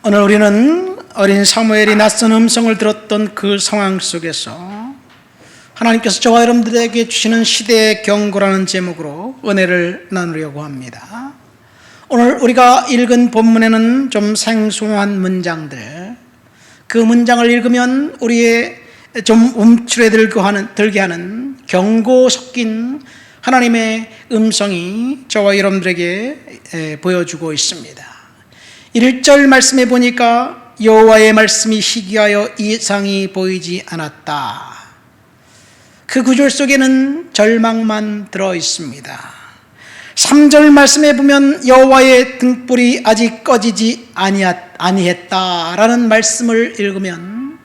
오늘 우리는 어린 사무엘이 낯선 음성을 들었던 그 상황 속에서 하나님께서 저와 여러분들에게 주시는 시대의 경고라는 제목으로 은혜를 나누려고 합니다. 오늘 우리가 읽은 본문에는 좀 생소한 문장들, 그 문장을 읽으면 우리의 좀 움츠려 들게 하는 경고 섞인 하나님의 음성이 저와 여러분들에게 보여주고 있습니다. 1절 말씀에 보니까 여호와의 말씀이 희귀하여 이상이 보이지 않았다. 그 구절 속에는 절망만 들어 있습니다. 3절 말씀에 보면 여호와의 등불이 아직 꺼지지 아니했다라는 말씀을 읽으면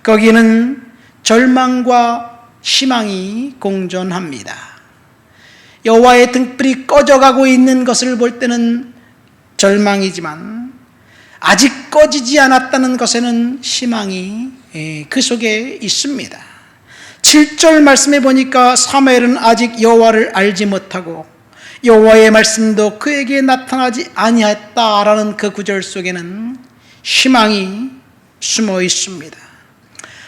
거기에는 절망과 희망이 공존합니다. 여호와의 등불이 꺼져가고 있는 것을 볼 때는 절망이지만 아직 꺼지지 않았다는 것에는 희망이 그 속에 있습니다. 7절 말씀에 보니까 사무엘은 아직 여호와를 알지 못하고 여호와의 말씀도 그에게 나타나지 아니했다라는 그 구절 속에는 희망이 숨어 있습니다.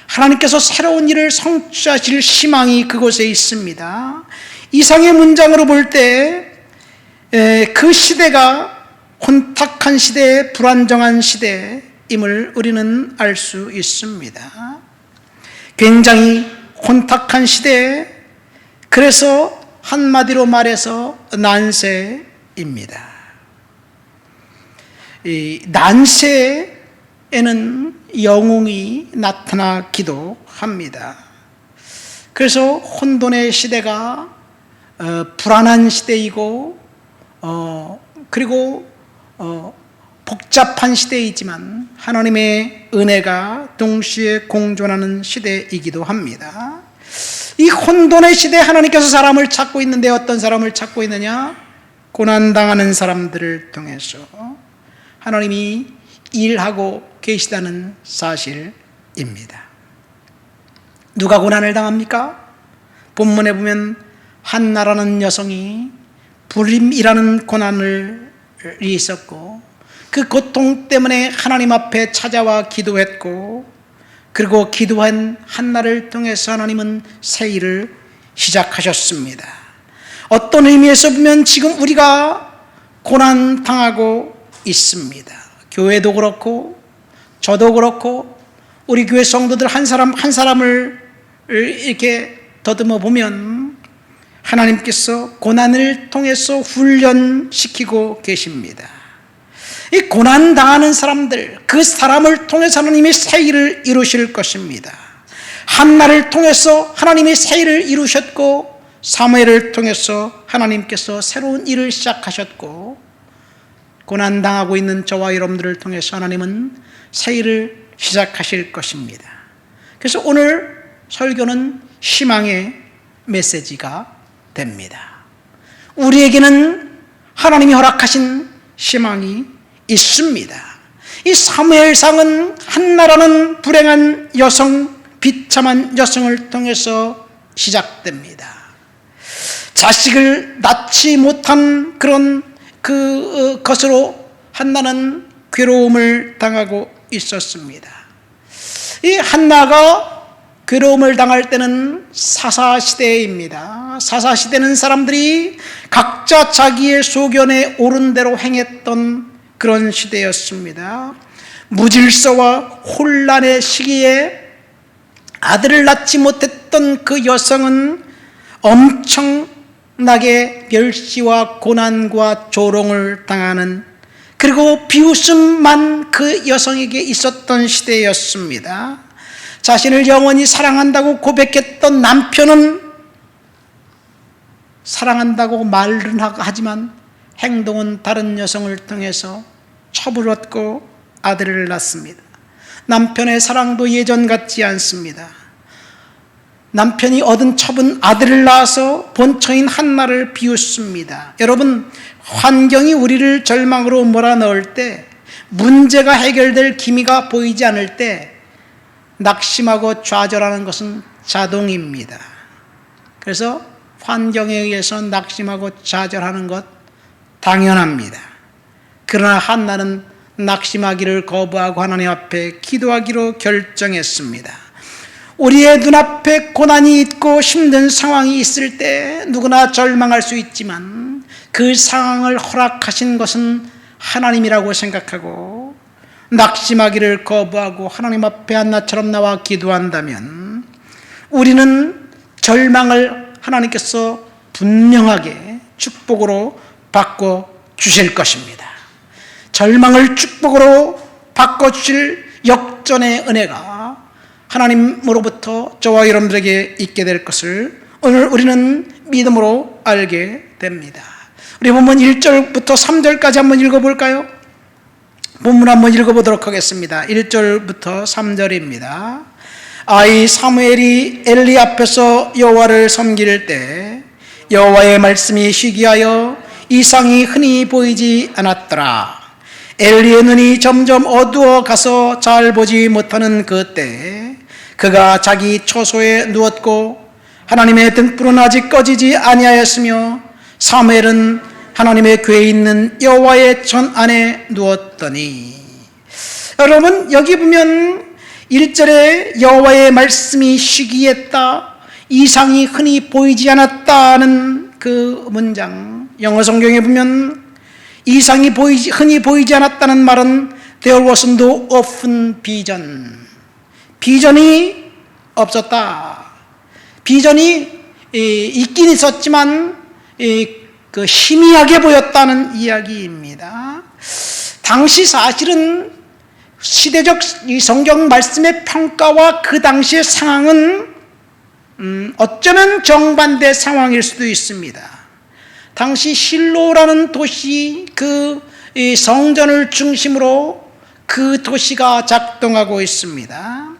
하나님께서 새로운 일을 성취하실 희망이 그곳에 있습니다. 이상의 문장으로 볼 때 그 시대가 혼탁한 시대, 불안정한 시대임을 우리는 알 수 있습니다. 굉장히 혼탁한 시대, 그래서 한마디로 말해서 난세입니다. 이 난세에는 영웅이 나타나기도 합니다. 그래서 혼돈의 시대가 불안한 시대이고 그리고 복잡한 시대이지만 하나님의 은혜가 동시에 공존하는 시대이기도 합니다. 이 혼돈의 시대에 하나님께서 사람을 찾고 있는데 어떤 사람을 찾고 있느냐? 고난당하는 사람들을 통해서 하나님이 일하고 계시다는 사실입니다. 누가 고난을 당합니까? 본문에 보면 한나라는 여성이 불임이라는 고난을 있었고 그 고통 때문에 하나님 앞에 찾아와 기도했고 그리고 기도한 한나를 통해서 하나님은 새 일을 시작하셨습니다. 어떤 의미에서 보면 지금 우리가 고난당하고 있습니다. 교회도 그렇고 저도 그렇고 우리 교회 성도들 한 사람 한 사람을 이렇게 더듬어 보면 하나님께서 고난을 통해서 훈련시키고 계십니다. 이 고난당하는 사람들, 그 사람을 통해서 하나님이 새 일을 이루실 것입니다. 한나를 통해서 하나님이 새 일을 이루셨고 사무엘을 통해서 하나님께서 새로운 일을 시작하셨고 고난당하고 있는 저와 여러분들을 통해서 하나님은 새 일을 시작하실 것입니다. 그래서 오늘 설교는 희망의 메시지가 됩니다. 우리에게는 하나님이 허락하신 희망이 있습니다. 이 사무엘상은 한나라는 불행한 여성, 비참한 여성을 통해서 시작됩니다. 자식을 낳지 못한 그런 것으로 한나는 괴로움을 당하고 있었습니다. 이 한나가 괴로움을 당할 때는 사사시대입니다. 사사시대는 사람들이 각자 자기의 소견에 옳은 대로 행했던 그런 시대였습니다. 무질서와 혼란의 시기에 아들을 낳지 못했던 그 여성은 엄청나게 멸시와 고난과 조롱을 당하는, 그리고 비웃음만 그 여성에게 있었던 시대였습니다. 자신을 영원히 사랑한다고 고백했던 남편은 사랑한다고 말은 하지만 행동은 다른 여성을 통해서 첩을 얻고 아들을 낳습니다. 남편의 사랑도 예전 같지 않습니다. 남편이 얻은 첩은 아들을 낳아서 본처인 한나를 비웃습니다. 여러분, 환경이 우리를 절망으로 몰아넣을 때, 문제가 해결될 기미가 보이지 않을 때 낙심하고 좌절하는 것은 자동입니다. 그래서 환경에 의해서 낙심하고 좌절하는 것 당연합니다. 그러나 한나는 낙심하기를 거부하고 하나님 앞에 기도하기로 결정했습니다. 우리의 눈앞에 고난이 있고 힘든 상황이 있을 때 누구나 절망할 수 있지만 그 상황을 허락하신 것은 하나님이라고 생각하고 낙심하기를 거부하고 하나님 앞에 한나처럼 나와 기도한다면 우리는 절망을 하나님께서 분명하게 축복으로 바꿔 주실 것입니다. 절망을 축복으로 바꿔주실 역전의 은혜가 하나님으로부터 저와 여러분들에게 있게 될 것을 오늘 우리는 믿음으로 알게 됩니다. 우리 본문 1절부터 3절까지 한번 읽어볼까요? 본문 한번 읽어보도록 하겠습니다. 1절부터 3절입니다. 아이 사무엘이 엘리 앞에서 여호와를 섬길 때 여호와의 말씀이 희귀하여 이상이 흔히 보이지 않았더라. 엘리의 눈이 점점 어두워 가서 잘 보지 못하는 그때 그가 자기 처소에 누웠고 하나님의 등불은 아직 꺼지지 아니하였으며 사무엘은 하나님의 궤에 있는 여호와의 전 안에 누웠더니, 여러분 여기 보면 1절에 여호와의 말씀이 희귀했다, 이상이 흔히 보이지 않았다는 그 문장, 영어 성경에 보면 이상이 흔히 보이지 않았다는 말은 There was no open vision. 비전이 없었다. 비전이 있긴 있었지만 그 희미하게 보였다는 이야기입니다. 당시 사실은 시대적 이 성경 말씀의 평가와 그 당시의 상황은 어쩌면 정반대 상황일 수도 있습니다. 당시 실로라는 도시, 그 성전을 중심으로 그 도시가 작동하고 있습니다.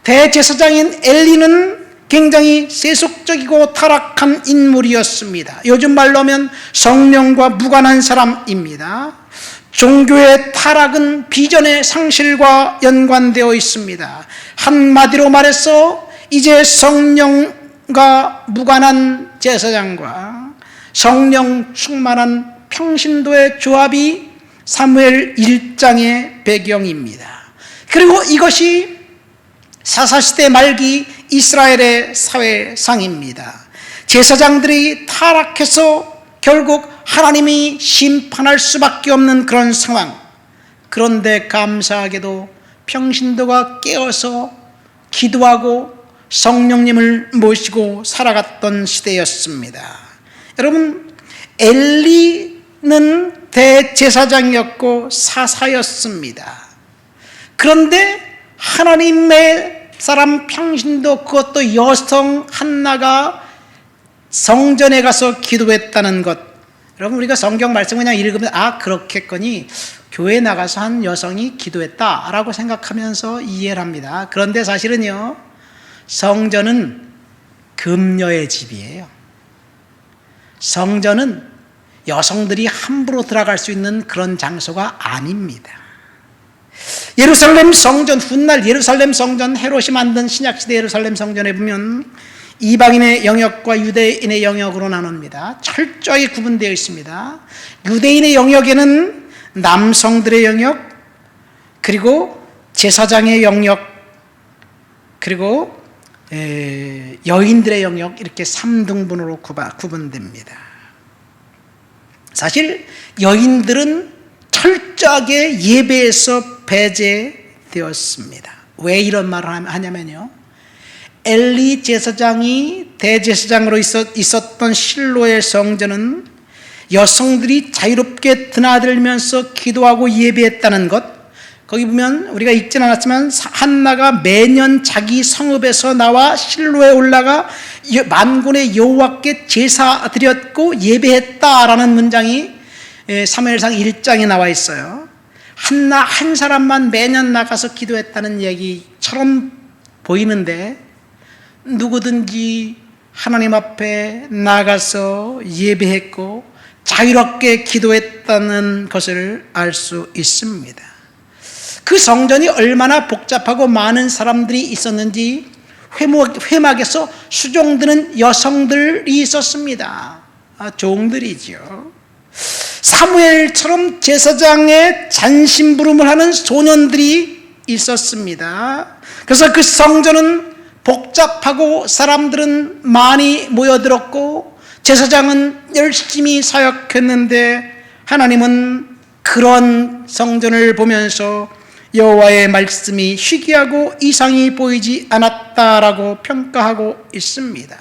대제사장인 엘리는 굉장히 세속적이고 타락한 인물이었습니다. 요즘 말로 하면 성령과 무관한 사람입니다. 종교의 타락은 비전의 상실과 연관되어 있습니다. 한마디로 말해서 이제 성령과 무관한 제사장과 성령 충만한 평신도의 조합이 사무엘 1장의 배경입니다. 그리고 이것이 사사시대 말기 이스라엘의 사회상입니다. 제사장들이 타락해서 결국 하나님이 심판할 수밖에 없는 그런 상황. 그런데 감사하게도 평신도가 깨어서 기도하고 성령님을 모시고 살아갔던 시대였습니다. 여러분, 엘리는 대제사장이었고 사사였습니다. 그런데 하나님의 사람 평신도, 그것도 여성 한나가 성전에 가서 기도했다는 것. 여러분, 우리가 성경 말씀 그냥 읽으면 그렇겠거니 교회 나가서 한 여성이 기도했다라고 생각하면서 이해를 합니다. 그런데 사실은요, 성전은 금녀의 집이에요. 성전은 여성들이 함부로 들어갈 수 있는 그런 장소가 아닙니다. 예루살렘 성전, 훗날 예루살렘 성전, 헤롯이 만든 신약시대 예루살렘 성전에 보면 이방인의 영역과 유대인의 영역으로 나눕니다. 철저히 구분되어 있습니다. 유대인의 영역에는 남성들의 영역, 그리고 제사장의 영역, 그리고 여인들의 영역, 이렇게 3등분으로 구분됩니다. 사실 여인들은 철저하게 예배에서 배제되었습니다. 왜 이런 말을 하냐면요, 엘리 제사장이 대제사장으로 있었던 실로의 성전은 여성들이 자유롭게 드나들면서 기도하고 예배했다는 것, 거기 보면 우리가 읽진 않았지만 한나가 매년 자기 성읍에서 나와 실로에 올라가 만군의 여호와께 제사 드렸고 예배했다라는 문장이 사무엘상 1장에 나와 있어요. 한나 한 사람만 매년 나가서 기도했다는 얘기처럼 보이는데, 누구든지 하나님 앞에 나가서 예배했고 자유롭게 기도했다는 것을 알 수 있습니다. 그 성전이 얼마나 복잡하고 많은 사람들이 있었는지 회막에서 수종드는 여성들이 있었습니다. 종들이죠. 사무엘처럼 제사장의 잔심부름을 하는 소년들이 있었습니다. 그래서 그 성전은 복잡하고 사람들은 많이 모여들었고 제사장은 열심히 사역했는데 하나님은 그런 성전을 보면서 여호와의 말씀이 희귀하고 이상이 보이지 않았다라고 평가하고 있습니다.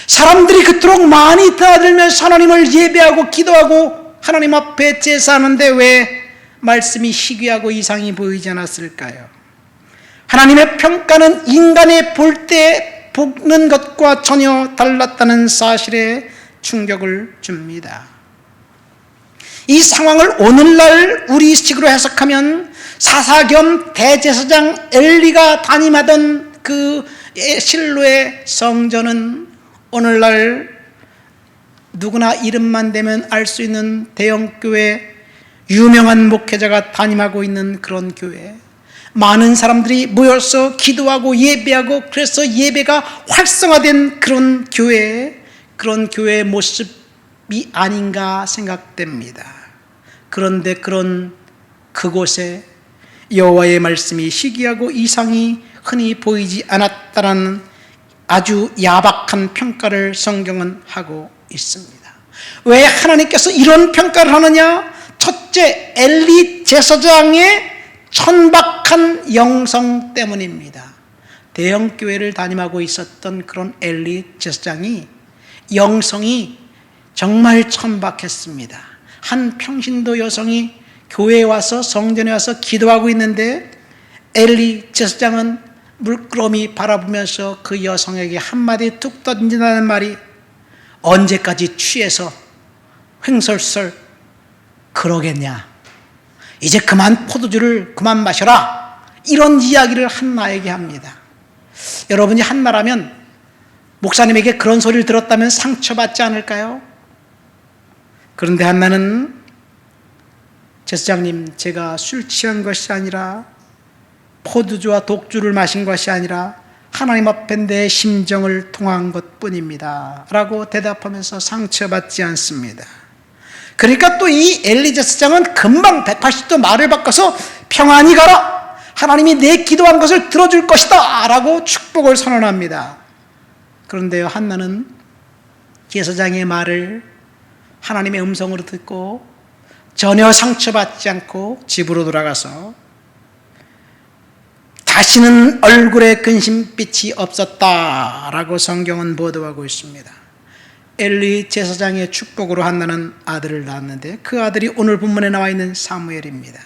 사람들이 그토록 많이 드나들면서 하나님을 예배하고 기도하고 하나님 앞에 제사하는데 왜 말씀이 희귀하고 이상이 보이지 않았을까요? 하나님의 평가는 인간의 볼 때 보는 것과 전혀 달랐다는 사실에 충격을 줍니다. 이 상황을 오늘날 우리식으로 해석하면 사사겸 대제사장 엘리가 담임하던 그 실로의 성전은 오늘날 누구나 이름만 대면 알 수 있는 대형교회, 유명한 목회자가 담임하고 있는 그런 교회, 많은 사람들이 모여서 기도하고 예배하고 그래서 예배가 활성화된 그런 교회의 모습이 아닌가 생각됩니다. 그런데 그곳에 여호와의 말씀이 희귀하고 이상이 흔히 보이지 않았다는 아주 야박한 평가를 성경은 하고 있습니다. 왜 하나님께서 이런 평가를 하느냐? 첫째, 엘리 제사장의 천박한 영성 때문입니다. 대형교회를 담임하고 있었던 그런 엘리 제사장이 영성이 정말 천박했습니다. 한 평신도 여성이 교회에 와서 성전에 와서 기도하고 있는데 엘리 제사장은 물끄러미 바라보면서 그 여성에게 한마디 툭 던진다는 말이 언제까지 취해서 횡설설 그러겠냐, 이제 그만 포도주를 그만 마셔라, 이런 이야기를 한나에게 합니다. 여러분이 한나라면 목사님에게 그런 소리를 들었다면 상처받지 않을까요? 그런데 한나는 제사장님, 제가 술 취한 것이 아니라 포도주와 독주를 마신 것이 아니라 하나님 앞에 내 심정을 통한 것뿐입니다 라고 대답하면서 상처받지 않습니다. 그러니까 또 이 엘리 제사장은 금방 180도 말을 바꿔서 평안히 가라, 하나님이 내 기도한 것을 들어줄 것이다 라고 축복을 선언합니다. 그런데요, 한나는 제사장의 말을 하나님의 음성으로 듣고 전혀 상처받지 않고 집으로 돌아가서 다시는 얼굴에 근심빛이 없었다라고 성경은 보도하고 있습니다. 엘리 제사장의 축복으로 한나는 아들을 낳았는데 그 아들이 오늘 본문에 나와 있는 사무엘입니다.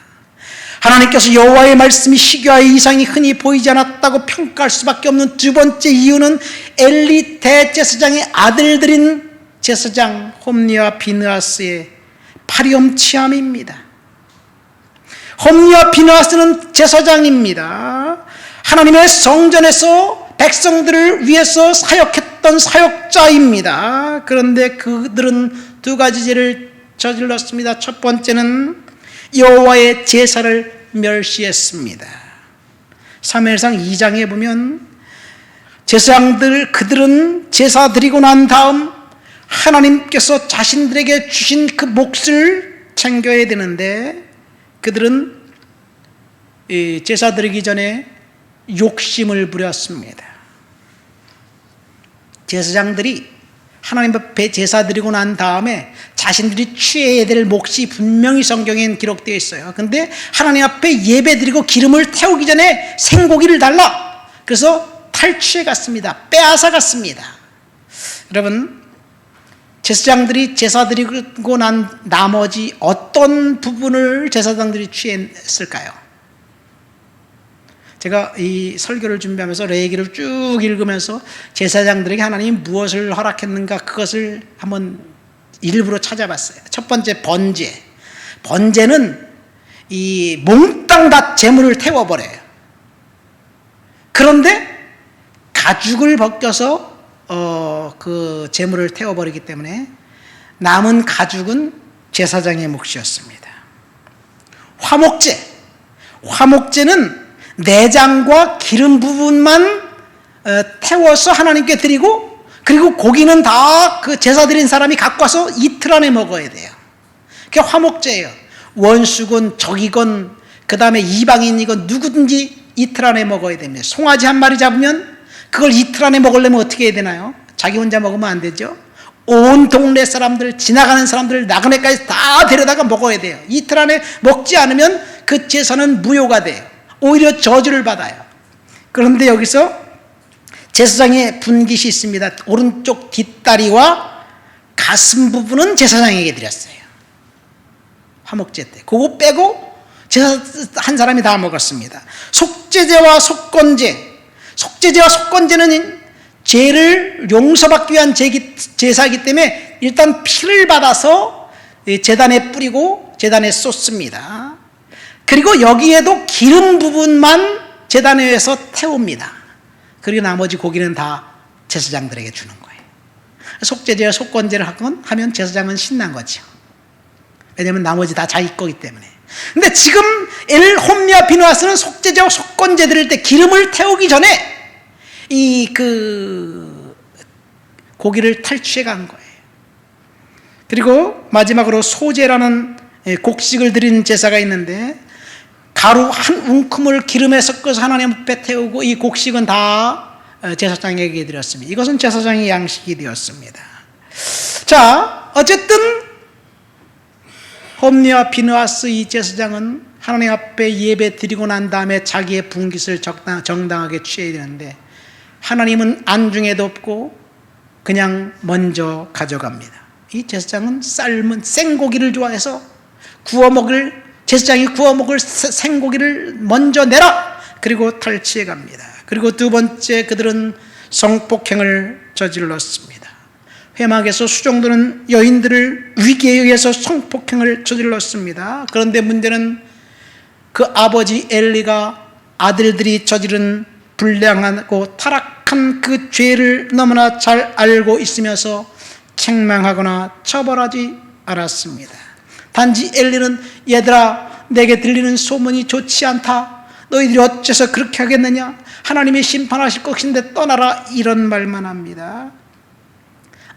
하나님께서 여호와의 말씀이 희귀하여 이상이 흔히 보이지 않았다고 평가할 수밖에 없는 두 번째 이유는 엘리 대제사장의 아들들인 제사장 홈리와 비느하스의 파렴치함입니다. 홈리와 비느하스는 제사장입니다. 하나님의 성전에서 백성들을 위해서 사역했던 사역자입니다. 그런데 그들은 두 가지 죄를 저질렀습니다. 첫 번째는 여호와의 제사를 멸시했습니다. 사무엘상 2장에 보면 그들은 제사 드리고 난 다음 하나님께서 자신들에게 주신 그 몫을 챙겨야 되는데 그들은 제사 드리기 전에 욕심을 부렸습니다. 제사장들이 하나님 앞에 제사 드리고 난 다음에 자신들이 취해야 될 몫이 분명히 성경에 기록되어 있어요. 그런데 하나님 앞에 예배 드리고 기름을 태우기 전에 생고기를 달라, 그래서 탈취해 갔습니다. 빼앗아 갔습니다. 여러분, 제사장들이 제사 드리고 난 나머지 어떤 부분을 제사장들이 취했을까요? 제가 이 설교를 준비하면서 레위기를 쭉 읽으면서 제사장들에게 하나님이 무엇을 허락했는가 그것을 한번 일부러 찾아봤어요. 첫 번째, 번제. 번제는 이 몽땅 다 재물을 태워버려요. 그런데 가죽을 벗겨서 그 재물을 태워버리기 때문에 남은 가죽은 제사장의 몫이었습니다. 화목제는 내장과 기름 부분만 태워서 하나님께 드리고, 그리고 고기는 다 그 제사 드린 사람이 갖고 와서 이틀 안에 먹어야 돼요. 그게 화목제예요. 원수건 적이건 그 다음에 이방인이건 누구든지 이틀 안에 먹어야 됩니다. 송아지 한 마리 잡으면 그걸 이틀 안에 먹으려면 어떻게 해야 되나요? 자기 혼자 먹으면 안 되죠. 온 동네 사람들, 지나가는 사람들, 나그네까지 다 데려다가 먹어야 돼요. 이틀 안에 먹지 않으면 그 제사는 무효가 돼요. 오히려 저주를 받아요. 그런데 여기서 제사장의 분깃이 있습니다. 오른쪽 뒷다리와 가슴 부분은 제사장에게 드렸어요. 화목제 때. 그거 빼고 제사 한 사람이 다 먹었습니다. 속죄제와 속건제. 속죄제와 속건제는 죄를 용서받기 위한 제사이기 때문에 일단 피를 받아서 제단에 뿌리고 제단에 쏟습니다. 그리고 여기에도 기름 부분만 제단에서 태웁니다. 그리고 나머지 고기는 다 제사장들에게 주는 거예요. 속죄제와 속건제를 하면 제사장은 신난 거죠. 왜냐하면 나머지 다 자기 거기 때문에. 근데 지금 홈리와 비누아스는 속죄제와 속건제 드릴 때 기름을 태우기 전에 고기를 탈취해 간 거예요. 그리고 마지막으로 소제라는 곡식을 드리는 제사가 있는데 가루 한 움큼을 기름에 섞어서 하나님 앞에 태우고 이 곡식은 다 제사장에게 드렸습니다. 이것은 제사장의 양식이 되었습니다. 자, 어쨌든 홈리와 비누아스 이 제사장은 하나님 앞에 예배 드리고 난 다음에 자기의 분깃을 정당하게 취해야 되는데 하나님은 안중에도 없고 그냥 먼저 가져갑니다. 이 제사장은 삶은 생고기를 좋아해서 제사장이 구워 먹을 생고기를 먼저 내라. 그리고 탈취해 갑니다. 그리고 두 번째 그들은 성폭행을 저질렀습니다. 회막에서 수종들은 여인들을 위기에 의해서 성폭행을 저질렀습니다. 그런데 문제는 그 아버지 엘리가 아들들이 저지른 불량하고 타락한 그 죄를 너무나 잘 알고 있으면서 책망하거나 처벌하지 않았습니다. 단지 엘리는 얘들아 내게 들리는 소문이 좋지 않다. 너희들이 어째서 그렇게 하겠느냐. 하나님이 심판하실 것인데 떠나라. 이런 말만 합니다.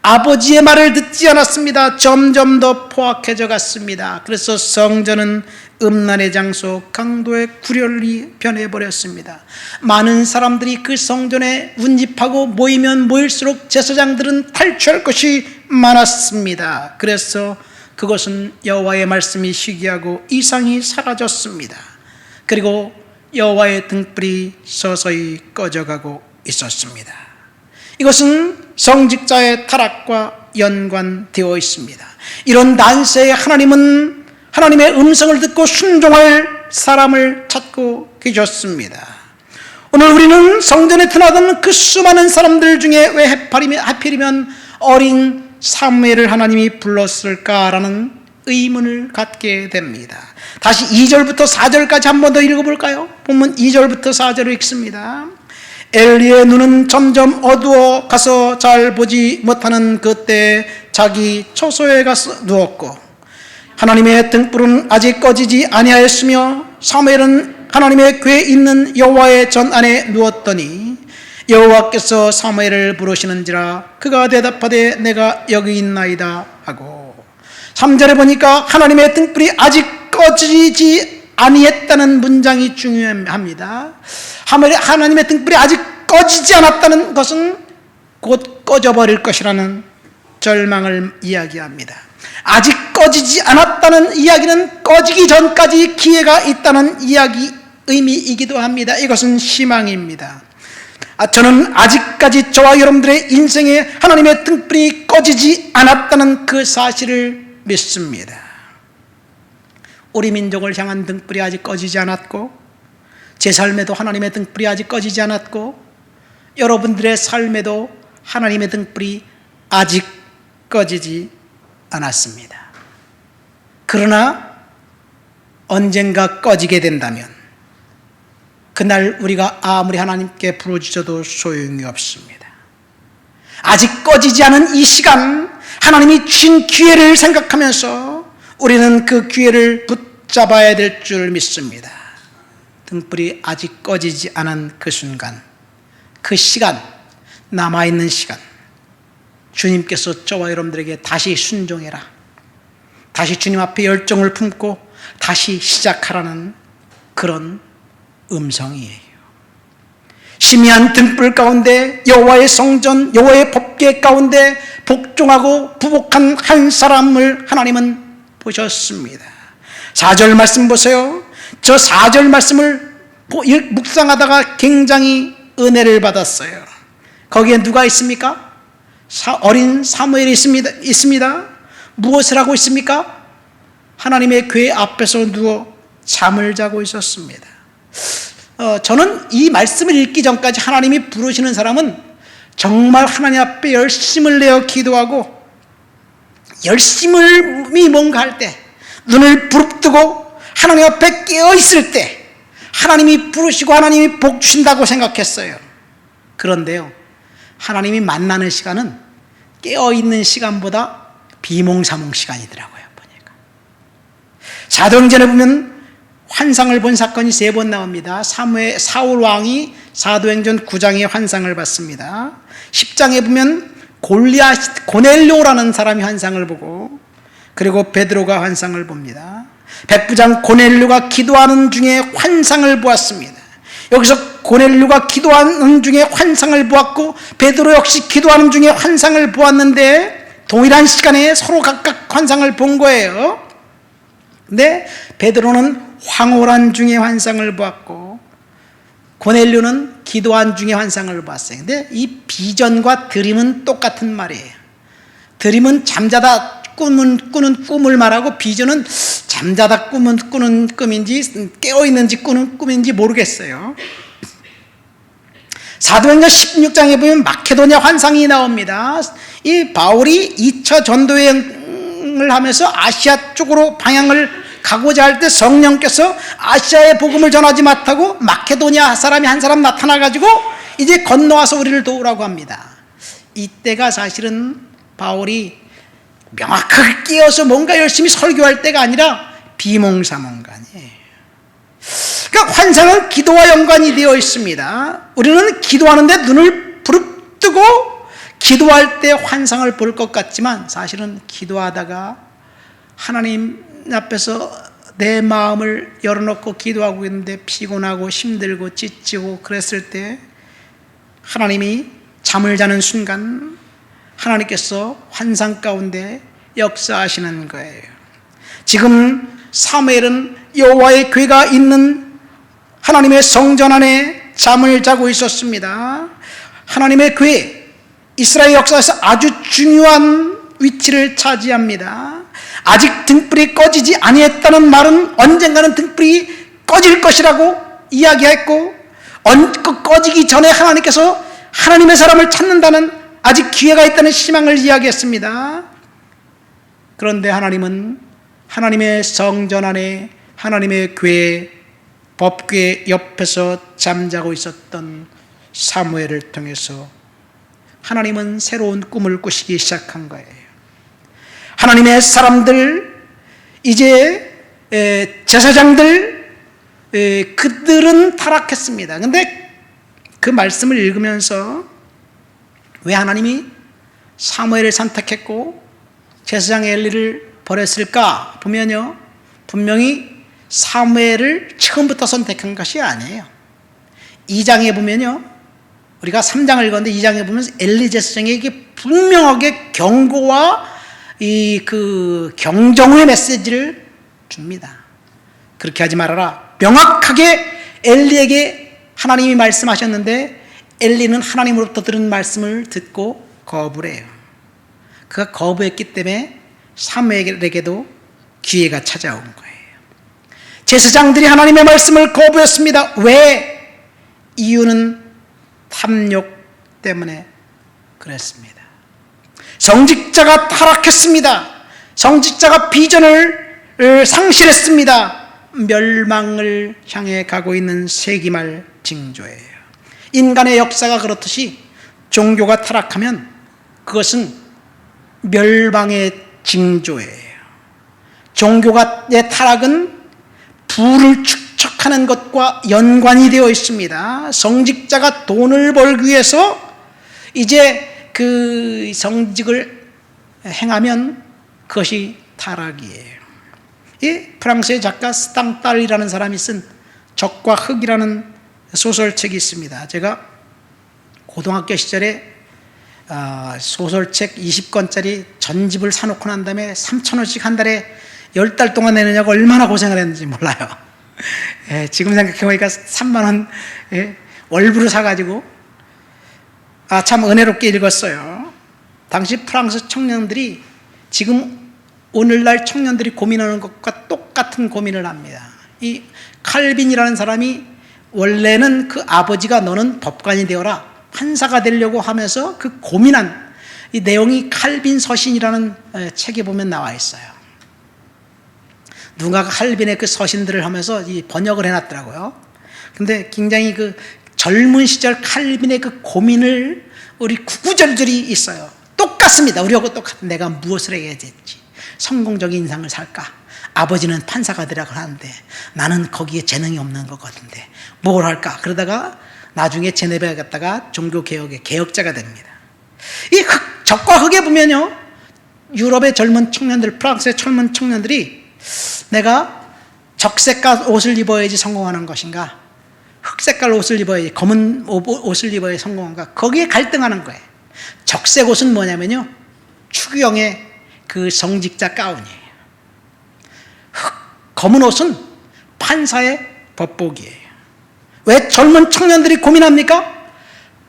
아버지의 말을 듣지 않았습니다. 점점 더 포악해져 갔습니다. 그래서 성전은 음란의 장소, 강도의 구렬이 변해버렸습니다. 많은 사람들이 그 성전에 운집하고 모이면 모일수록 제사장들은 탈취할 것이 많았습니다. 그래서 그것은 여호와의 말씀이 시기하고 이상이 사라졌습니다. 그리고 여호와의 등불이 서서히 꺼져가고 있었습니다. 이것은 성직자의 타락과 연관되어 있습니다. 이런 난세에 하나님은 하나님의 음성을 듣고 순종할 사람을 찾고 계셨습니다. 오늘 우리는 성전에 드나드는 그 수많은 사람들 중에 왜 하필이면 어린 사무엘을 하나님이 불렀을까라는 의문을 갖게 됩니다. 다시 2절부터 4절까지 한 번 더 읽어볼까요? 본문 2절부터 4절을 읽습니다. 엘리의 눈은 점점 어두워 가서 잘 보지 못하는 그때 자기 처소에 가서 누웠고 하나님의 등불은 아직 꺼지지 아니하였으며 사무엘은 하나님의 궤에 있는 여호와의 전 안에 누웠더니 여호와께서 사무엘을 부르시는지라 그가 대답하되 내가 여기 있나이다 하고 3절에 보니까 하나님의 등불이 아직 꺼지지 아니했다는 문장이 중요합니다. 하나님의 등불이 아직 꺼지지 않았다는 것은 곧 꺼져버릴 것이라는 절망을 이야기합니다. 아직 꺼지지 않았다는 이야기는 꺼지기 전까지 기회가 있다는 의미이기도 합니다. 이것은 희망입니다. 저는 아직까지 저와 여러분들의 인생에 하나님의 등불이 꺼지지 않았다는 그 사실을 믿습니다. 우리 민족을 향한 등불이 아직 꺼지지 않았고 제 삶에도 하나님의 등불이 아직 꺼지지 않았고 여러분들의 삶에도 하나님의 등불이 아직 꺼지지 않았습니다. 그러나 언젠가 꺼지게 된다면 그날 우리가 아무리 하나님께 부르짖어도 소용이 없습니다. 아직 꺼지지 않은 이 시간 하나님이 주신 기회를 생각하면서 우리는 그 기회를 붙잡아야 될 줄 믿습니다. 등불이 아직 꺼지지 않은 그 순간, 그 시간, 남아있는 시간 주님께서 저와 여러분들에게 다시 순종해라, 다시 주님 앞에 열정을 품고 다시 시작하라는 그런 음성이에요. 심의한 등불 가운데 여호와의 성전, 여호와의 법궤 가운데 복종하고 부복한 한 사람을 하나님은 보셨습니다. 4절 말씀 보세요. 저 4절 말씀을 묵상하다가 굉장히 은혜를 받았어요. 거기에 누가 있습니까? 어린 사무엘이 있습니다. 무엇을 하고 있습니까? 하나님의 궤 앞에서 누워 잠을 자고 있었습니다. 저는 이 말씀을 읽기 전까지 하나님이 부르시는 사람은 정말 하나님 앞에 열심을 내어 기도하고 열심히 뭔가 할 때, 눈을 부릅뜨고 하나님 앞에 깨어 있을 때 하나님이 부르시고 하나님이 복 주신다고 생각했어요. 그런데요, 하나님이 만나는 시간은 깨어있는 시간보다 비몽사몽 시간이더라고요. 보니까 사도행전에 보면 환상을 본 사건이 3번 나옵니다. 사울 왕이 사도행전 9장에 환상을 봤습니다. 10장에 보면 고넬료라는 사람이 환상을 보고, 그리고 베드로가 환상을 봅니다. 백부장 고넬료가 기도하는 중에 환상을 보았습니다. 여기서 고넬료가 기도하는 중에 환상을 보았고 베드로 역시 기도하는 중에 환상을 보았는데 동일한 시간에 서로 각각 환상을 본 거예요. 근데 베드로는 황홀한 중에 환상을 보았고 고넬료는 기도한 중에 환상을 봤어요. 근데 이 비전과 드림은 똑같은 말이에요. 드림은 잠자다 꾸는 꿈을 말하고, 비전은 잠자다 꾸는 꿈인지 깨어있는지 꾸는 꿈인지 모르겠어요. 사도행전 16장에 보면 마케도냐 환상이 나옵니다. 이 바울이 2차 전도여행을 하면서 아시아 쪽으로 방향을 가고자 할 때 성령께서 아시아의 복음을 전하지 못하고 마케도냐 사람이 한 사람 나타나가지고 이제 건너와서 우리를 도우라고 합니다. 이때가 사실은 바울이 명확하게 끼어서 뭔가 열심히 설교할 때가 아니라 비몽사몽간이에요. 그러니까 환상은 기도와 연관이 되어 있습니다. 우리는 기도하는데 눈을 부릅뜨고 기도할 때 환상을 볼 것 같지만 사실은 기도하다가 하나님 앞에서 내 마음을 열어놓고 기도하고 있는데 피곤하고 힘들고 지치고 그랬을 때 하나님이 잠을 자는 순간 하나님께서 환상 가운데 역사하시는 거예요. 지금 사무엘은 여호와의 궤가 있는 하나님의 성전 안에 잠을 자고 있었습니다. 하나님의 궤, 이스라엘 역사에서 아주 중요한 위치를 차지합니다. 아직 등불이 꺼지지 아니했다는 말은 언젠가는 등불이 꺼질 것이라고 이야기했고, 꺼지기 전에 하나님께서 하나님의 사람을 찾는다는 아직 기회가 있다는 희망을 이야기했습니다. 그런데 하나님은 하나님의 성전 안에 하나님의 궤, 법궤 옆에서 잠자고 있었던 사무엘을 통해서 하나님은 새로운 꿈을 꾸시기 시작한 거예요. 하나님의 사람들, 이제 제사장들, 그들은 타락했습니다. 그런데 그 말씀을 읽으면서 왜 하나님이 사무엘을 선택했고 제사장 엘리를 버렸을까 보면요, 분명히 사무엘을 처음부터 선택한 것이 아니에요. 2장에 보면요, 우리가 3장을 읽었는데 2장에 보면 엘리 제사장에게 분명하게 경고와 경종의 메시지를 줍니다. 그렇게 하지 말아라. 명확하게 엘리에게 하나님이 말씀하셨는데 엘리는 하나님으로부터 들은 말씀을 듣고 거부를 해요. 그가 거부했기 때문에 사무엘에게도 기회가 찾아온 거예요. 제사장들이 하나님의 말씀을 거부했습니다. 왜? 이유는 탐욕 때문에 그랬습니다. 성직자가 타락했습니다. 성직자가 비전을 상실했습니다. 멸망을 향해 가고 있는 세기말 징조예요. 인간의 역사가 그렇듯이 종교가 타락하면 그것은 멸망의 징조예요. 종교의 타락은 부를 축적하는 것과 연관이 되어 있습니다. 성직자가 돈을 벌기 위해서 이제 그 성직을 행하면 그것이 타락이에요. 이 프랑스의 작가 스탕딸이라는 사람이 쓴 적과 흙이라는 소설책이 있습니다. 제가 고등학교 시절에 소설책 20권짜리 전집을 사놓고 난 다음에 3,000원씩 한 달에 10달 동안 내느냐고 얼마나 고생을 했는지 몰라요. 예, 지금 생각해보니까 3만 원 월부로 사가지고 참 은혜롭게 읽었어요. 당시 프랑스 청년들이 지금 오늘날 청년들이 고민하는 것과 똑같은 고민을 합니다. 이 칼빈이라는 사람이 원래는 그 아버지가 너는 법관이 되어라, 판사가 되려고 하면서 그 고민한 이 내용이 칼빈 서신이라는 책에 보면 나와 있어요. 누가 칼빈의 그 서신들을 하면서 이 번역을 해놨더라고요. 근데 굉장히 그 젊은 시절 칼빈의 그 고민을 우리 구구절절히 있어요. 똑같습니다. 우리하고 똑같은. 내가 무엇을 해야 될지, 성공적인 인생을 살까? 아버지는 판사가 되라고 하는데 나는 거기에 재능이 없는 것 같은데 뭘 할까? 그러다가 나중에 제네바에 갔다가 종교개혁의 개혁자가 됩니다. 이 적과 흙에 보면요, 유럽의 젊은 청년들, 프랑스의 젊은 청년들이 내가 적색깔 옷을 입어야지 성공하는 것인가, 흑색깔 옷을 입어야지, 검은 옷을 입어야지 성공한가, 거기에 갈등하는 거예요. 적색 옷은 뭐냐면요, 추구형의 그 성직자 가운이에요. 검은 옷은 판사의 법복이에요. 왜 젊은 청년들이 고민합니까?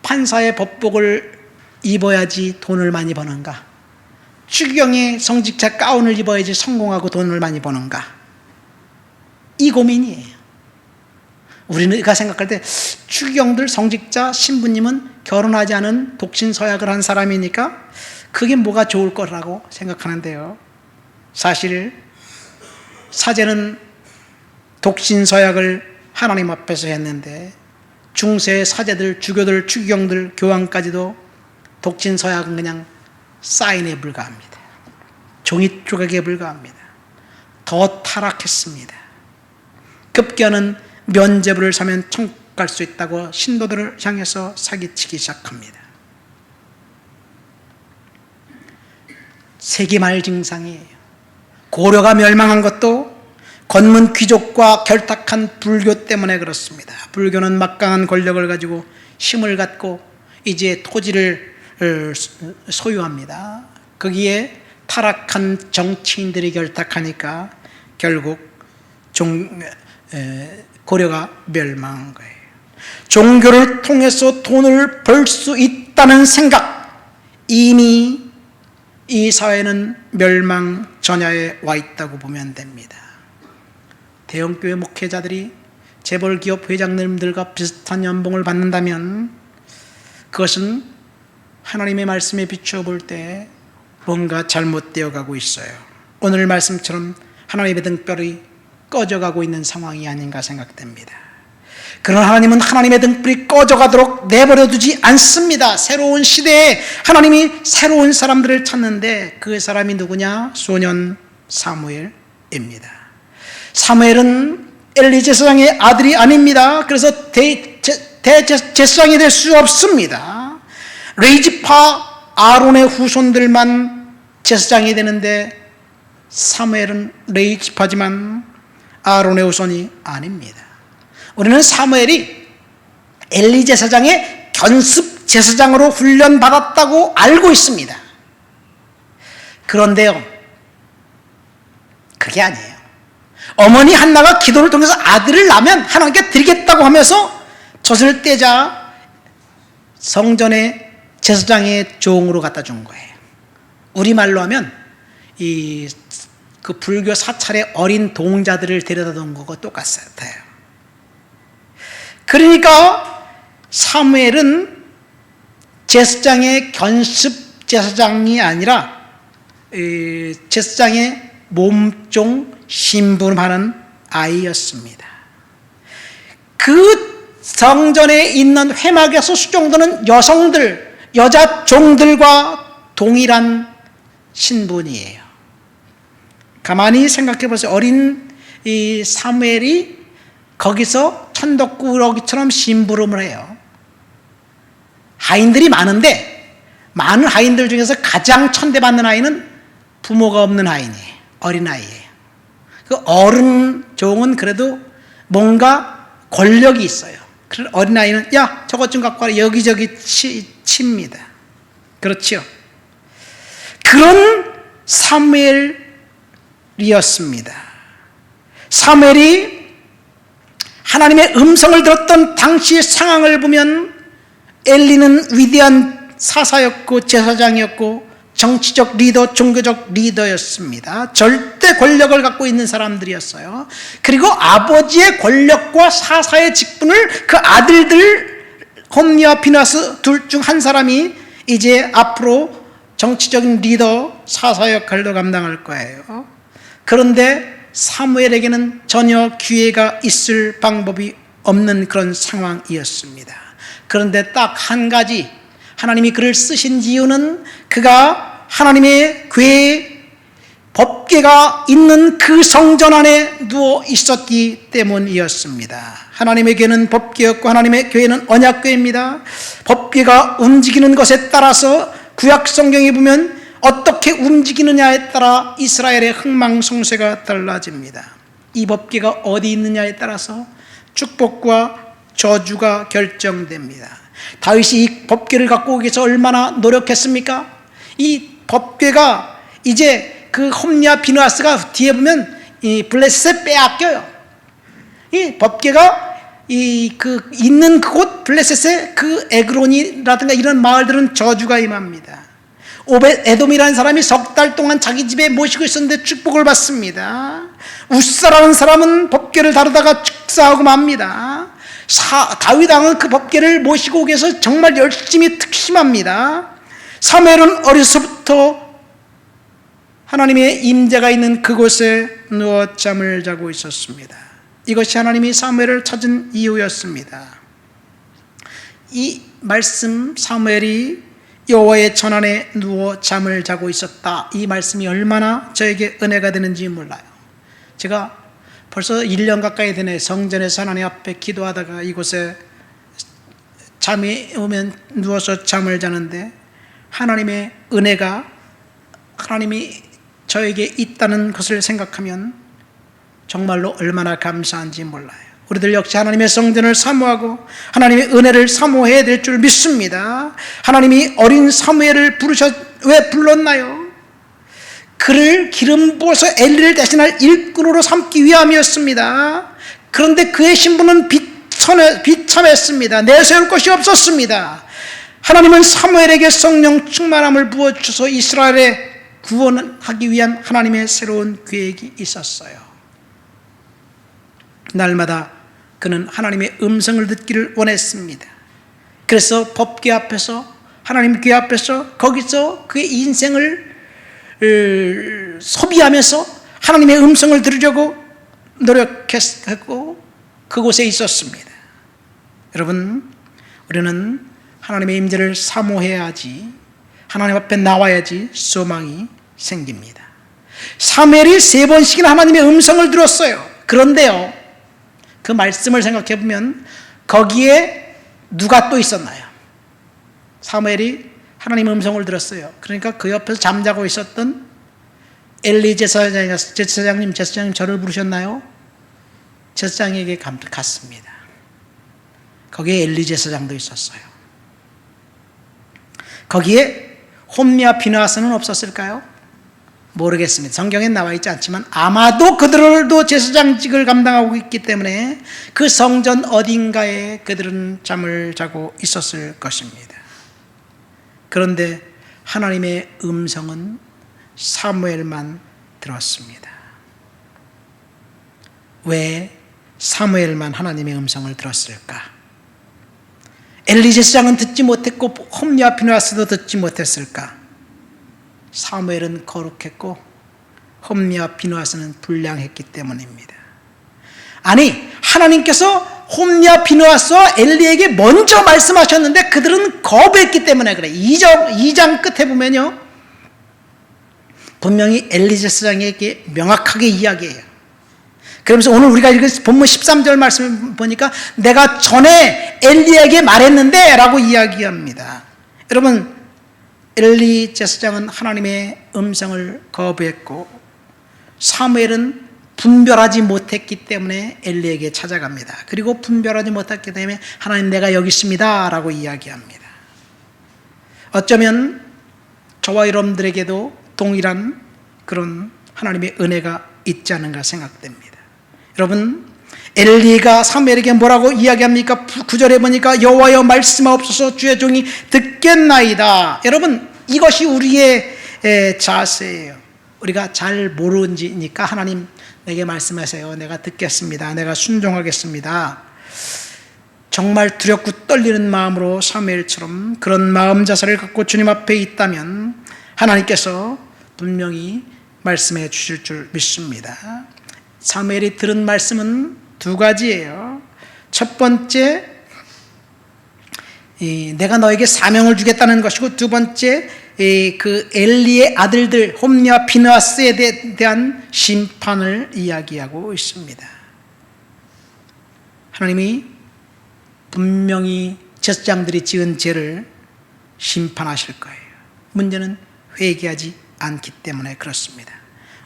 판사의 법복을 입어야지 돈을 많이 버는가, 추기경의 성직자 가운을 입어야지 성공하고 돈을 많이 버는가, 이 고민이에요. 우리가 생각할 때 추기경들, 성직자, 신부님은 결혼하지 않은 독신 서약을 한 사람이니까 그게 뭐가 좋을 거라고 생각하는데요, 사실 사제는 독신 서약을 하나님 앞에서 했는데 중세 사제들, 주교들, 추기경들, 교황까지도 독신 서약은 그냥 사인에 불과합니다. 종이 조각에 불과합니다. 더 타락했습니다. 급기야는 면죄부를 사면 천국 갈 수 있다고 신도들을 향해서 사기치기 시작합니다. 세기말 증상이에요. 고려가 멸망한 것도 건문 귀족과 결탁한 불교 때문에 그렇습니다. 불교는 막강한 권력을 가지고 힘을 갖고 이제 토지를 소유합니다. 거기에 타락한 정치인들이 결탁하니까 결국 고려가 멸망한 거예요. 종교를 통해서 돈을 벌 수 있다는 생각, 이미 이 사회는 멸망 전야에 와 있다고 보면 됩니다. 대형교회 목회자들이 재벌기업 회장님들과 비슷한 연봉을 받는다면 그것은 하나님의 말씀에 비추어 볼 때 뭔가 잘못되어 가고 있어요. 오늘 말씀처럼 하나님의 등불이 꺼져가고 있는 상황이 아닌가 생각됩니다. 그러나 하나님은 하나님의 등불이 꺼져가도록 내버려 두지 않습니다. 새로운 시대에 하나님이 새로운 사람들을 찾는데 그 사람이 누구냐? 소년 사무엘입니다. 사무엘은 엘리 제사장의 아들이 아닙니다. 그래서 대제사장이 될 수 없습니다. 레이지파 아론의 후손들만 제사장이 되는데 사무엘은 레이지파지만 아론의 후손이 아닙니다. 우리는 사무엘이 엘리 제사장의 견습 제사장으로 훈련받았다고 알고 있습니다. 그런데요, 그게 아니에요. 어머니 한나가 기도를 통해서 아들을 낳으면 하나님께 드리겠다고 하면서 젖을 떼자 성전의 제사장의 종으로 갖다 준 거예요. 우리말로 하면 그 불교 사찰의 어린 동자들을 데려다 놓은 거고 똑같아요. 그러니까 사무엘은 제사장의 견습 제사장이 아니라 제사장의 몸종 신분하는 아이였습니다. 그 성전에 있는 회막에서 수종드는 여성들, 여자 종들과 동일한 신분이에요. 가만히 생각해 보세요. 어린 이 사무엘이 거기서 천덕꾸러기처럼 심부름을 해요. 하인들이 많은데 많은 하인들 중에서 가장 천대받는 하인은 부모가 없는 하인이에요. 어린아이예요. 그 어른 종은 그래도 뭔가 권력이 있어요. 그런 어린아이는 야 저것 좀 갖고 와라 여기저기 칩니다. 그렇죠? 그런 사무엘이었습니다. 사무엘이 하나님의 음성을 들었던 당시의 상황을 보면 엘리는 위대한 사사였고 제사장이었고 정치적 리더, 종교적 리더였습니다. 절대 권력을 갖고 있는 사람들이었어요. 그리고 아버지의 권력과 사사의 직분을 그 아들들 홈리와 비나스 둘 중 한 사람이 이제 앞으로 정치적인 리더, 사사 역할도 감당할 거예요. 그런데 사무엘에게는 전혀 기회가 있을 방법이 없는 그런 상황이었습니다. 그런데 딱 한 가지 하나님이 그를 쓰신 이유는 그가 하나님의 궤 법궤가 있는 그 성전 안에 누워 있었기 때문이었습니다. 하나님의 궤는 법궤였고 하나님의 궤는 언약궤입니다. 법궤가 움직이는 것에 따라서 구약 성경에 보면 어떻게 움직이느냐에 따라 이스라엘의 흥망성쇠가 달라집니다. 이 법궤가 어디 있느냐에 따라서 축복과 저주가 결정됩니다. 다윗이 이 법궤를 갖고 오기 위해서 얼마나 노력했습니까? 이 법궤가 이제 그 홈리와 비느하스가 뒤에 보면 이 블레셋에 빼앗겨요. 이 법궤가 그 있는 그곳 블레셋에 그 에그론이라든가 이런 마을들은 저주가 임합니다. 오벳 에돔이라는 사람이 석 달 동안 자기 집에 모시고 있었는데 축복을 받습니다. 우사라는 사람은 법궤를 다루다가 축사하고 맙니다. 다윗 왕은 그 법궤를 모시고 오기 위해서 정말 열심히 특심합니다. 사무엘은 어려서부터 하나님의 임재가 있는 그곳에 누워 잠을 자고 있었습니다. 이것이 하나님이 사무엘을 찾은 이유였습니다. 이 말씀 사무엘이 여호와의 전안에 누워 잠을 자고 있었다. 이 말씀이 얼마나 저에게 은혜가 되는지 몰라요. 제가 벌써 1년 가까이 되네. 성전에서 하나님 앞에 기도하다가 이곳에 잠이 오면 누워서 잠을 자는데 하나님의 은혜가 하나님이 저에게 있다는 것을 생각하면 정말로 얼마나 감사한지 몰라요. 우리들 역시 하나님의 성전을 사모하고 하나님의 은혜를 사모해야 될 줄 믿습니다. 하나님이 어린 사무엘을 왜 불렀나요? 그를 기름 부어서 엘리를 대신할 일꾼으로 삼기 위함이었습니다. 그런데 그의 신분은 비참했습니다. 내세울 것이 없었습니다. 하나님은 사무엘에게 성령 충만함을 부어주셔서 이스라엘에 구원하기 위한 하나님의 새로운 계획이 있었어요. 날마다 그는 하나님의 음성을 듣기를 원했습니다. 그래서 법궤 앞에서 하나님 궤 앞에서 거기서 그의 인생을 소비하면서 하나님의 음성을 들으려고 노력했고 그곳에 있었습니다. 여러분, 우리는 하나님의 임재를 사모해야지, 하나님 앞에 나와야지 소망이 생깁니다. 사무엘이 3번씩이나 하나님의 음성을 들었어요. 그런데요, 그 말씀을 생각해 보면 거기에 누가 또 있었나요? 사무엘이 하나님의 음성을 들었어요. 그러니까 그 옆에서 잠자고 있었던 엘리 제사장님 저를 부르셨나요? 제사장에게 갔습니다. 거기에 엘리 제사장도 있었어요. 거기에 홈리와 비느하스는 없었을까요? 모르겠습니다. 성경에 나와 있지 않지만 아마도 그들도 제사장직을 감당하고 있기 때문에 그 성전 어딘가에 그들은 잠을 자고 있었을 것입니다. 그런데 하나님의 음성은 사무엘만 들었습니다. 왜 사무엘만 하나님의 음성을 들었을까? 엘리 제사장은 듣지 못했고 홈리와 비느하스도 듣지 못했을까? 사무엘은 거룩했고 홈리와 비느하스는 불량했기 때문입니다. 아니, 하나님께서 홈리와 비느하스와 엘리에게 먼저 말씀하셨는데 그들은 거부했기 때문에 그래. 2장 끝에 보면요, 분명히 엘리 제사장에게 명확하게 이야기해요. 그러면서 오늘 우리가 읽은 본문 13절 말씀을 보니까 내가 전에 엘리에게 말했는데 라고 이야기합니다. 여러분, 엘리 제사장은 하나님의 음성을 거부했고 사무엘은 분별하지 못했기 때문에 엘리에게 찾아갑니다. 그리고 분별하지 못했기 때문에 하나님 내가 여기 있습니다 라고 이야기합니다. 어쩌면 저와 여러분들에게도 동일한 그런 하나님의 은혜가 있지 않은가 생각됩니다. 여러분, 엘리가 사무엘에게 뭐라고 이야기합니까? 9절에 보니까 여호와여 말씀하옵소서 주의 종이 듣겠나이다. 여러분, 이것이 우리의 자세예요. 우리가 잘 모르니까 하나님 내게 말씀하세요. 내가 듣겠습니다. 내가 순종하겠습니다. 정말 두렵고 떨리는 마음으로 사무엘처럼 그런 마음 자세를 갖고 주님 앞에 있다면 하나님께서 분명히 말씀해 주실 줄 믿습니다. 사무엘이 들은 말씀은 두 가지예요. 첫 번째, 내가 너에게 사명을 주겠다는 것이고, 두 번째, 그 엘리의 아들들 홈리와 비느하스에 대한 심판을 이야기하고 있습니다. 하나님이 분명히 제사장들이 지은 죄를 심판하실 거예요. 문제는 회개하지 않기 때문에 그렇습니다.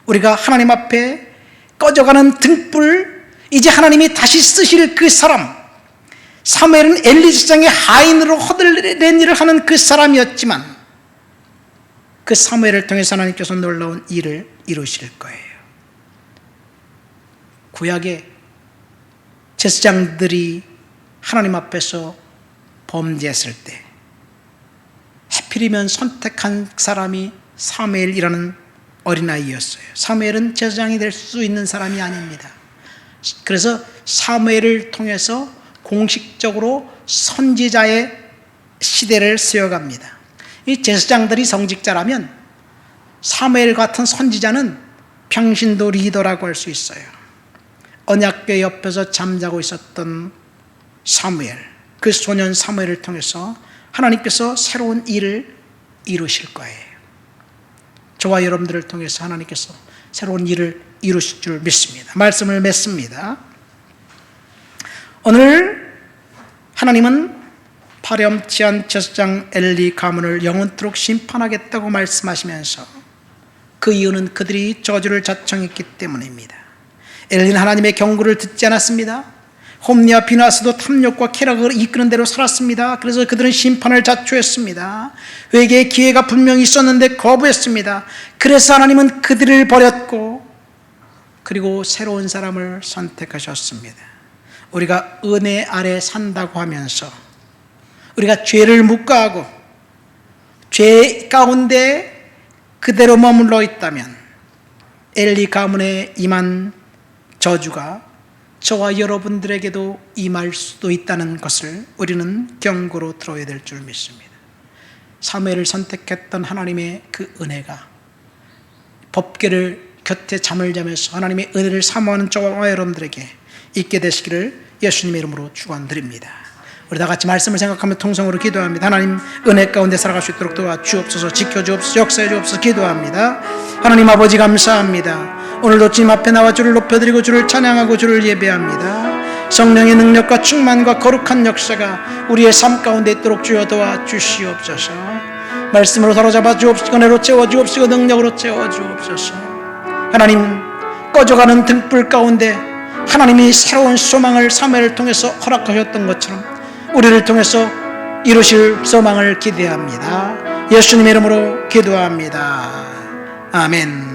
우리가 하나님 앞에 꺼져가는 등불, 이제 하나님이 다시 쓰실 그 사람, 사무엘은 엘리 제사장의 하인으로 허들낸 일을 하는 그 사람이었지만 그 사무엘을 통해서 하나님께서 놀라운 일을 이루실 거예요. 구약의 제사장들이 하나님 앞에서 범죄했을 때 하필이면 선택한 사람이 사무엘이라는 어린아이였어요. 사무엘은 제사장이 될 수 있는 사람이 아닙니다. 그래서 사무엘을 통해서 공식적으로 선지자의 시대를 세워갑니다. 이 제사장들이 성직자라면 사무엘 같은 선지자는 평신도 리더라고 할 수 있어요. 언약궤 옆에서 잠자고 있었던 사무엘, 그 소년 사무엘을 통해서 하나님께서 새로운 일을 이루실 거예요. 저와 여러분들을 통해서 하나님께서 새로운 일을 이루실 줄 믿습니다. 말씀을 맺습니다. 오늘 하나님은 파렴치한 제사장 엘리 가문을 영원토록 심판하겠다고 말씀하시면서 그 이유는 그들이 저주를 자청했기 때문입니다. 엘리는 하나님의 경고를 듣지 않았습니다. 홈리와 비느하스도 탐욕과 쾌락을 이끄는 대로 살았습니다. 그래서 그들은 심판을 자초했습니다. 회개의 기회가 분명히 있었는데 거부했습니다. 그래서 하나님은 그들을 버렸고 그리고 새로운 사람을 선택하셨습니다. 우리가 은혜 아래 산다고 하면서 우리가 죄를 묵과하고 죄 가운데 그대로 머물러 있다면 엘리 가문에 임한 저주가 저와 여러분들에게도 임할 수도 있다는 것을 우리는 경고로 들어야 될 줄 믿습니다. 사무엘을 선택했던 하나님의 그 은혜가 법궤를 곁에 잠을 자면서 하나님의 은혜를 사모하는 저와 여러분들에게 있게 되시기를 예수님의 이름으로 축원드립니다. 우리 다 같이 말씀을 생각하며 통성으로 기도합니다. 하나님 은혜 가운데 살아갈 수 있도록 도와주옵소서, 지켜주옵소서, 역사해 주옵소서 기도합니다. 하나님 아버지 감사합니다. 오늘도 주님 앞에 나와 주를 높여드리고 주를 찬양하고 주를 예배합니다. 성령의 능력과 충만과 거룩한 역사가 우리의 삶 가운데 있도록 주여 도와주시옵소서. 말씀으로 사로잡아 주옵시고 은혜로 채워주옵시고 능력으로 채워주옵소서. 하나님 꺼져가는 등불 가운데 하나님이 새로운 소망을 사무엘을 통해서 허락하셨던 것처럼 우리를 통해서 이루실 소망을 기대합니다. 예수님의 이름으로 기도합니다. 아멘.